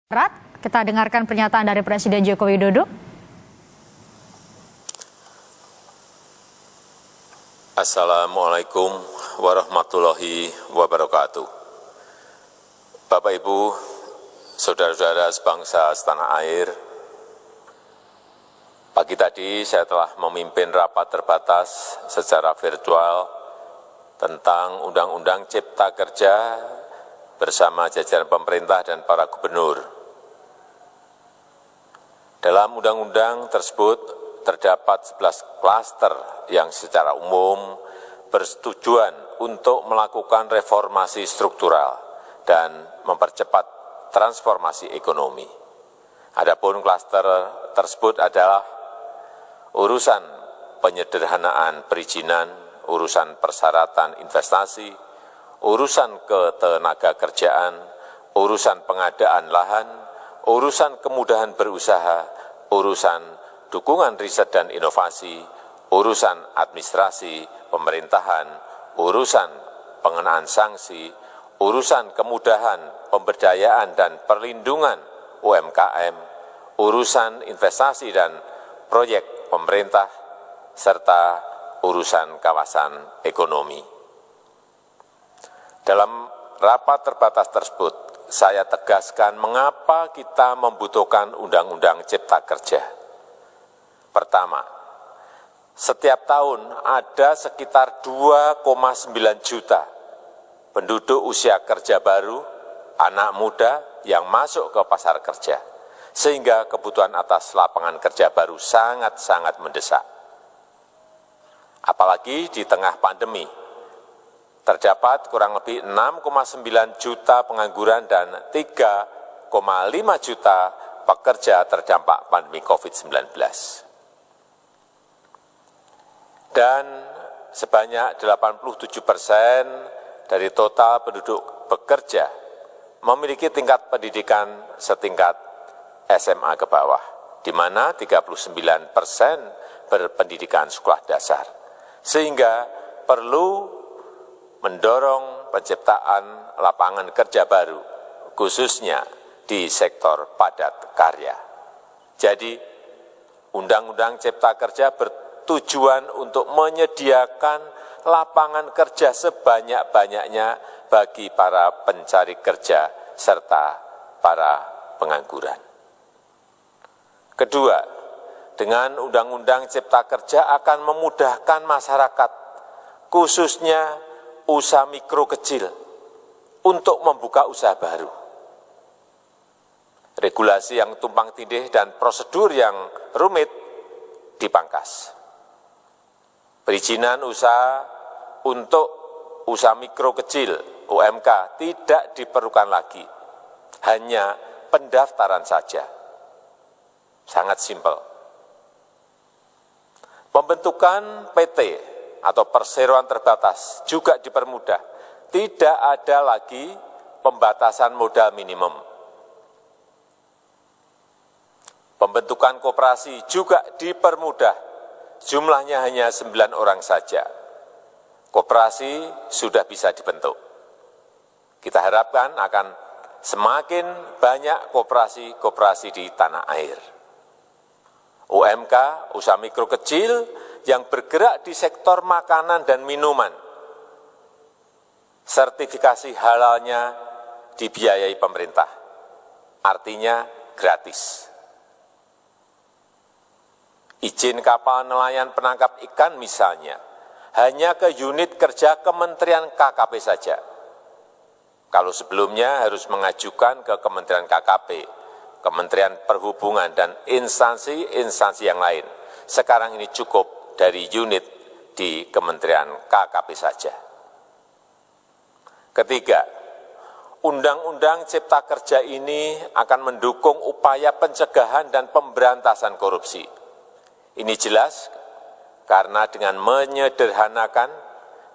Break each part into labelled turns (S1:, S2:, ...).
S1: Kita dengarkan pernyataan dari Presiden Joko Widodo.
S2: Assalamualaikum warahmatullahi wabarakatuh. Bapak Ibu, saudara-saudara sebangsa setanah air, pagi tadi saya telah memimpin rapat terbatas secara virtual tentang Undang-Undang Cipta Kerja bersama jajaran pemerintah dan para gubernur. Dalam undang-undang tersebut terdapat 11 klaster yang secara umum bertujuan untuk melakukan reformasi struktural dan mempercepat transformasi ekonomi. Adapun klaster tersebut adalah urusan penyederhanaan perizinan, urusan persyaratan investasi, urusan ketenaga kerjaan, urusan pengadaan lahan, urusan kemudahan berusaha, urusan dukungan riset dan inovasi, urusan administrasi pemerintahan, urusan pengenaan sanksi, urusan kemudahan pemberdayaan dan perlindungan UMKM, urusan investasi dan proyek pemerintah, serta urusan kawasan ekonomi. Dalam rapat terbatas tersebut, saya tegaskan mengapa kita membutuhkan Undang-Undang Cipta Kerja. Pertama, setiap tahun ada sekitar 2,9 juta penduduk usia kerja baru, anak muda yang masuk ke pasar kerja, sehingga kebutuhan atas lapangan kerja baru sangat-sangat mendesak. Apalagi di tengah pandemi, terdapat kurang lebih 6,9 juta pengangguran dan 3,5 juta pekerja terdampak pandemi COVID-19. Dan sebanyak 87% dari total penduduk bekerja memiliki tingkat pendidikan setingkat SMA ke bawah, di mana 39% berpendidikan sekolah dasar. Sehingga perlu mendorong penciptaan lapangan kerja baru, khususnya di sektor padat karya. Jadi, Undang-Undang Cipta Kerja bertujuan untuk menyediakan lapangan kerja sebanyak-banyaknya bagi para pencari kerja serta para pengangguran. Kedua, dengan Undang-Undang Cipta Kerja akan memudahkan masyarakat, khususnya usaha mikro kecil, untuk membuka usaha baru. Regulasi yang tumpang tindih dan prosedur yang rumit dipangkas. Perizinan usaha untuk usaha mikro kecil (UMK) tidak diperlukan lagi, hanya pendaftaran saja. Sangat simpel. Pembentukan PT atau perseroan terbatas juga dipermudah. Tidak ada lagi pembatasan modal minimum. Pembentukan koperasi juga dipermudah. Jumlahnya hanya 9 orang saja. Koperasi sudah bisa dibentuk. Kita harapkan akan semakin banyak koperasi-koperasi di tanah air. UMK, usaha mikro kecil, yang bergerak di sektor makanan dan minuman, sertifikasi halalnya dibiayai pemerintah, artinya gratis. Izin kapal nelayan penangkap ikan misalnya, hanya ke unit kerja Kementerian KKP saja. Kalau sebelumnya harus mengajukan ke Kementerian KKP, Kementerian Perhubungan, dan instansi-instansi yang lain. Sekarang ini cukup dari unit di Kementerian KKP saja. Ketiga, Undang-Undang Cipta Kerja ini akan mendukung upaya pencegahan dan pemberantasan korupsi. Ini jelas karena dengan menyederhanakan,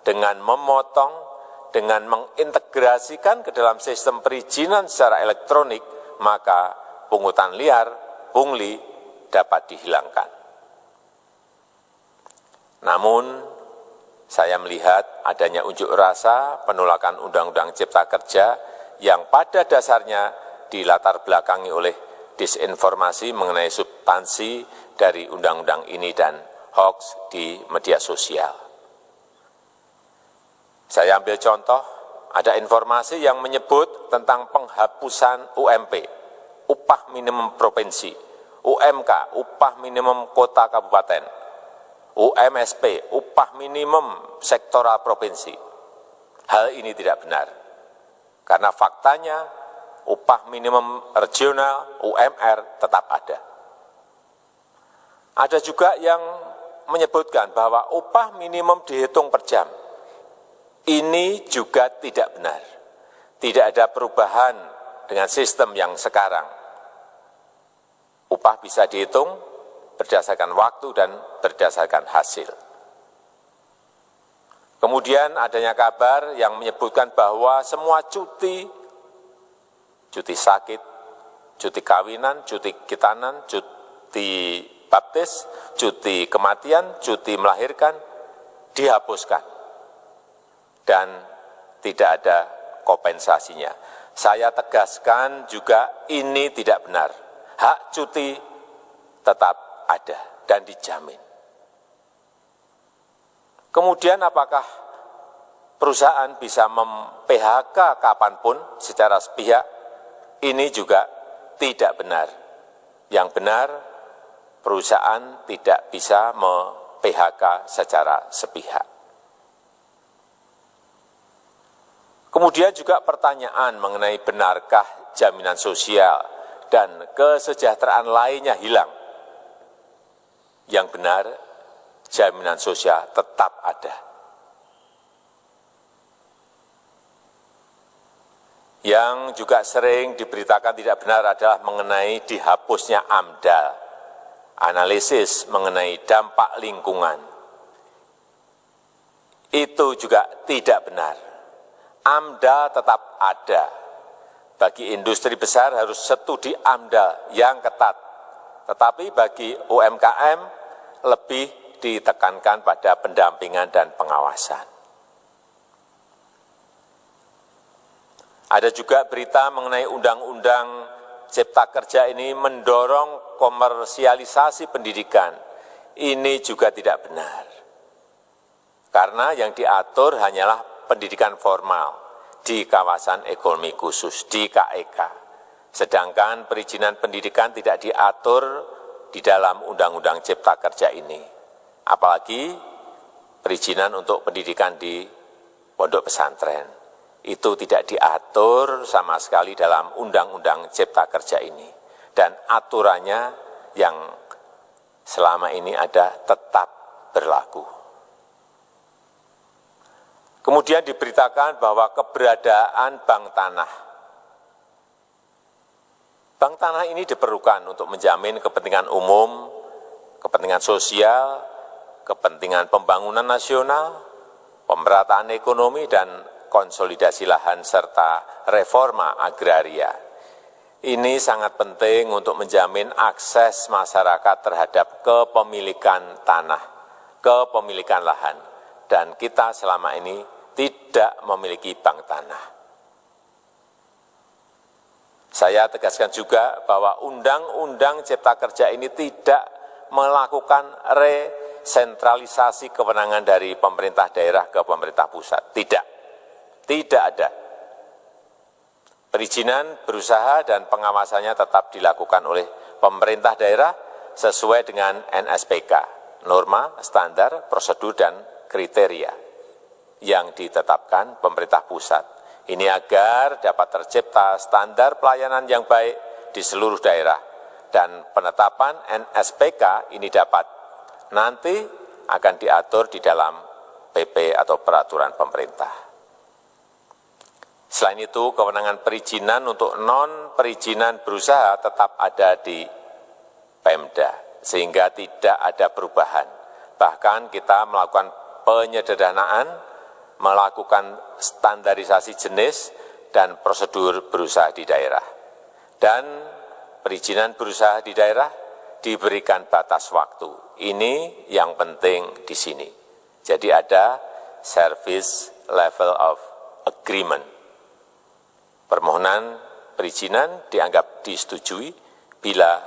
S2: dengan memotong, dengan mengintegrasikan ke dalam sistem perizinan secara elektronik, maka pungutan liar, pungli dapat dihilangkan. Namun, saya melihat adanya unjuk rasa penolakan Undang-Undang Cipta Kerja yang pada dasarnya dilatar belakangi oleh disinformasi mengenai substansi dari undang-undang ini dan hoax di media sosial. Saya ambil contoh, ada informasi yang menyebut tentang penghapusan UMP, upah minimum provinsi, UMK, upah minimum kota kabupaten, UMSP, upah minimum sektoral provinsi. Hal ini tidak benar, karena faktanya upah minimum regional, UMR, tetap ada. Ada juga yang menyebutkan bahwa upah minimum dihitung per jam. Ini juga tidak benar. Tidak ada perubahan dengan sistem yang sekarang. Upah bisa dihitung berdasarkan waktu dan berdasarkan hasil. Kemudian adanya kabar yang menyebutkan bahwa semua cuti sakit, cuti kawinan, cuti khitanan, cuti baptis, cuti kematian, cuti melahirkan, dihapuskan. Dan tidak ada kompensasinya. Saya tegaskan juga ini tidak benar. Hak cuti tetap ada dan dijamin. Kemudian apakah perusahaan bisa mem-PHK kapanpun secara sepihak? Ini juga tidak benar. Yang benar, perusahaan tidak bisa mem-PHK secara sepihak. Kemudian juga pertanyaan mengenai benarkah jaminan sosial dan kesejahteraan lainnya hilang. Yang benar, jaminan sosial tetap ada. Yang juga sering diberitakan tidak benar adalah mengenai dihapusnya AMDAL, analisis mengenai dampak lingkungan. Itu juga tidak benar. AMDAL tetap ada. Bagi industri besar harus studi AMDAL yang ketat. Tetapi bagi UMKM lebih ditekankan pada pendampingan dan pengawasan. Ada juga berita mengenai Undang-Undang Cipta Kerja ini mendorong komersialisasi pendidikan. Ini juga tidak benar. Karena yang diatur hanyalah pendidikan formal di kawasan ekonomi khusus, di KEK. Sedangkan perizinan pendidikan tidak diatur di dalam Undang-Undang Cipta Kerja ini. Apalagi perizinan untuk pendidikan di pondok pesantren. Itu tidak diatur sama sekali dalam Undang-Undang Cipta Kerja ini. Dan aturannya yang selama ini ada tetap berlaku. Kemudian diberitakan bahwa keberadaan bank tanah. Bank tanah ini diperlukan untuk menjamin kepentingan umum, kepentingan sosial, kepentingan pembangunan nasional, pemerataan ekonomi, dan konsolidasi lahan serta reforma agraria. Ini sangat penting untuk menjamin akses masyarakat terhadap kepemilikan tanah, kepemilikan lahan. Dan kita selama ini tidak memiliki bank tanah. Saya tegaskan juga bahwa Undang-Undang Cipta Kerja ini tidak melakukan resentralisasi kewenangan dari pemerintah daerah ke pemerintah pusat. Tidak ada. Perizinan berusaha dan pengawasannya tetap dilakukan oleh pemerintah daerah sesuai dengan NSPK, norma, standar, prosedur, dan kriteria yang ditetapkan pemerintah pusat. Ini agar dapat tercipta standar pelayanan yang baik di seluruh daerah. Dan penetapan NSPK ini dapat nanti akan diatur di dalam PP atau peraturan pemerintah. Selain itu, kewenangan perizinan untuk non-perizinan berusaha tetap ada di Pemda, sehingga tidak ada perubahan. Bahkan kita melakukan penyederhanaan, melakukan standarisasi jenis dan prosedur berusaha di daerah. Dan perizinan berusaha di daerah diberikan batas waktu. Ini yang penting di sini. Jadi ada service level of agreement. Permohonan perizinan dianggap disetujui bila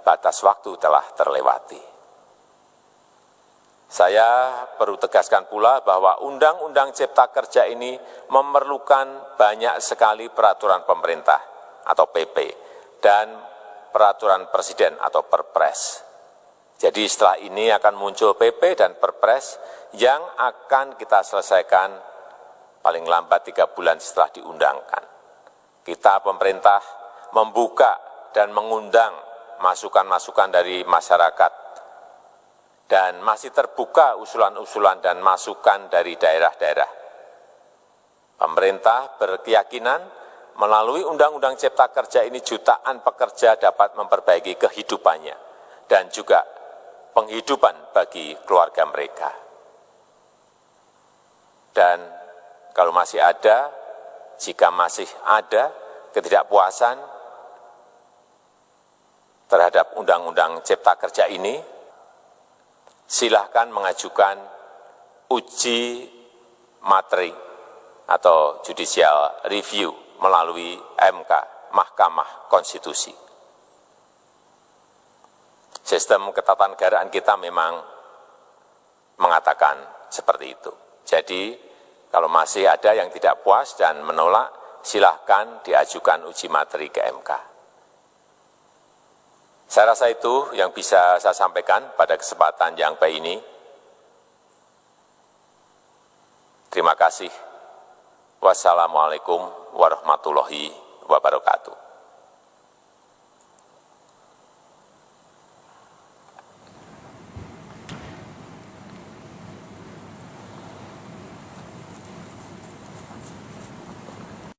S2: batas waktu telah terlewati. Saya perlu tegaskan pula bahwa Undang-Undang Cipta Kerja ini memerlukan banyak sekali peraturan pemerintah atau PP dan peraturan presiden atau Perpres. Jadi setelah ini akan muncul PP dan Perpres yang akan kita selesaikan paling lambat 3 bulan setelah diundangkan. Kita pemerintah membuka dan mengundang masukan-masukan dari masyarakat dan masih terbuka usulan-usulan dan masukan dari daerah-daerah. Pemerintah berkeyakinan melalui Undang-Undang Cipta Kerja ini jutaan pekerja dapat memperbaiki kehidupannya dan juga penghidupan bagi keluarga mereka. Dan kalau masih ada, jika masih ada ketidakpuasan terhadap Undang-Undang Cipta Kerja ini, silahkan mengajukan uji materi atau judicial review melalui MK, Mahkamah Konstitusi. Sistem ketatanegaraan kita memang mengatakan seperti itu. Jadi, kalau masih ada yang tidak puas dan menolak, silahkan diajukan uji materi ke MK. Saya rasa itu yang bisa saya sampaikan pada kesempatan yang baik ini. Terima kasih. Wassalamualaikum warahmatullahi wabarakatuh.